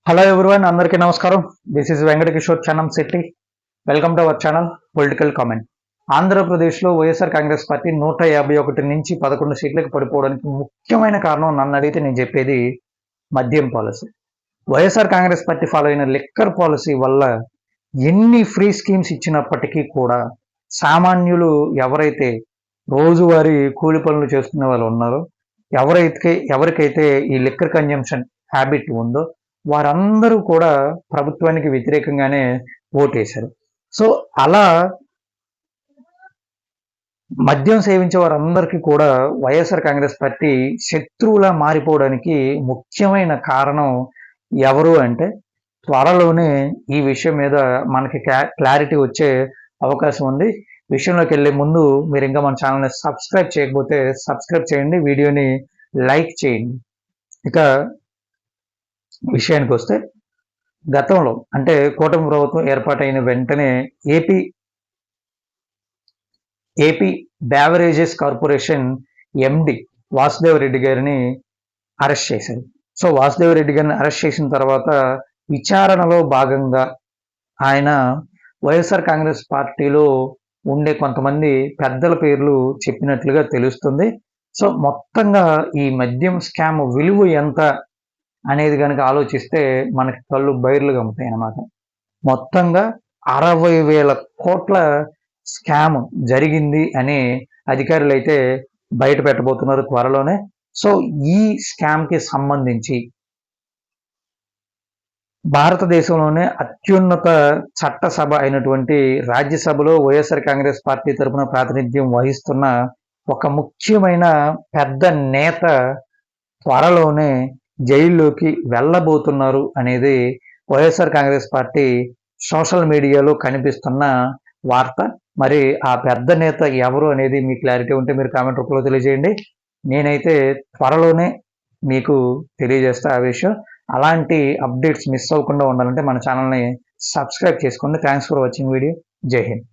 Hello everyone, అందరికీ నమస్కారం. This is Venkata Kishore Chanam Shetty. Welcome to our channel political comment. ఆంధ్రప్రదేశ్లో YSR Congress party 151 నుంచి 11 సీట్లకు పడిపోవడానికి ముఖ్యమైన కారణం నన్ను అడిగితే నేను చెప్పేది మద్యం policy. YSR Congress party follow అయిన లిక్కర్ పాలసీ వల్ల ఎన్ని ఫ్రీ స్కీమ్స్ ఇచ్చినప్పటికీ కూడా సామాన్యులు ఎవరైతే రోజువారీ కూలి పనులు చేసుకునే వాళ్ళు ఉన్నారో, ఎవరికైతే ఈ లిక్కర్ కన్జంప్షన్ హ్యాబిట్ ఉందో వారందరూ కూడా ప్రభుత్వానికి వ్యతిరేకంగానే ఓటేశారు. సో అలా మద్యం సేవించే వారందరికీ కూడా వైఎస్ఆర్ కాంగ్రెస్ పార్టీ శత్రువులా మారిపోవడానికి ముఖ్యమైన కారణం ఎవరు అంటే, త్వరలోనే ఈ విషయం మీద మనకి క్లారిటీ వచ్చే అవకాశం ఉంది. విషయంలోకి వెళ్ళే ముందు మీరు ఇంకా మన ఛానల్ని సబ్స్క్రైబ్ చేయకపోతే సబ్స్క్రైబ్ చేయండి, వీడియోని లైక్ చేయండి. ఇక విషయానికి వస్తే, గతంలో అంటే కూటమి ప్రభుత్వం ఏర్పాటైన వెంటనే AP beverages corporation MD Vasudev Reddy గారిని అరెస్ట్ చేశారు. సో వాసుదేవ్ రెడ్డి గారిని అరెస్ట్ చేసిన తర్వాత విచారణలో భాగంగా ఆయన వైఎస్ఆర్ కాంగ్రెస్ పార్టీలో ఉండే కొంతమంది పెద్దల పేర్లు చెప్పినట్లుగా తెలుస్తుంది. సో మొత్తంగా ఈ మద్యం స్కామ్ విలువ ఎంత అనేది కనుక ఆలోచిస్తే మనకి కళ్ళు బైర్లు గమ్ముతాయి అన్నమాట. మొత్తంగా 60,000 కోట్ల స్కామ్ జరిగింది అని అధికారులు అయితే బయట పెట్టబోతున్నారు త్వరలోనే. సో ఈ స్కామ్కి సంబంధించి భారతదేశంలోనే అత్యున్నత చట్టసభ అయినటువంటి రాజ్యసభలో వైఎస్ఆర్ కాంగ్రెస్ పార్టీ తరఫున ప్రాతినిధ్యం వహిస్తున్న ఒక ముఖ్యమైన పెద్ద నేత త్వరలోనే జైల్లోకి వెళ్ళబోతున్నారు అనేది వైఎస్ఆర్ కాంగ్రెస్ పార్టీ సోషల్ మీడియాలో కనిపిస్తున్న వార్త. మరి ఆ పెద్ద నేత ఎవరు అనేది మీకు క్లారిటీ ఉంటే మీరు కామెంట్ రూపంలో తెలియజేయండి. నేనైతే త్వరలోనే మీకు తెలియజేస్తా ఆ విషయం. అలాంటి అప్డేట్స్ మిస్ అవ్వకుండా ఉండాలంటే మన ఛానల్ని సబ్స్క్రైబ్ చేసుకోండి. Thanks for watching video. జై హింద్.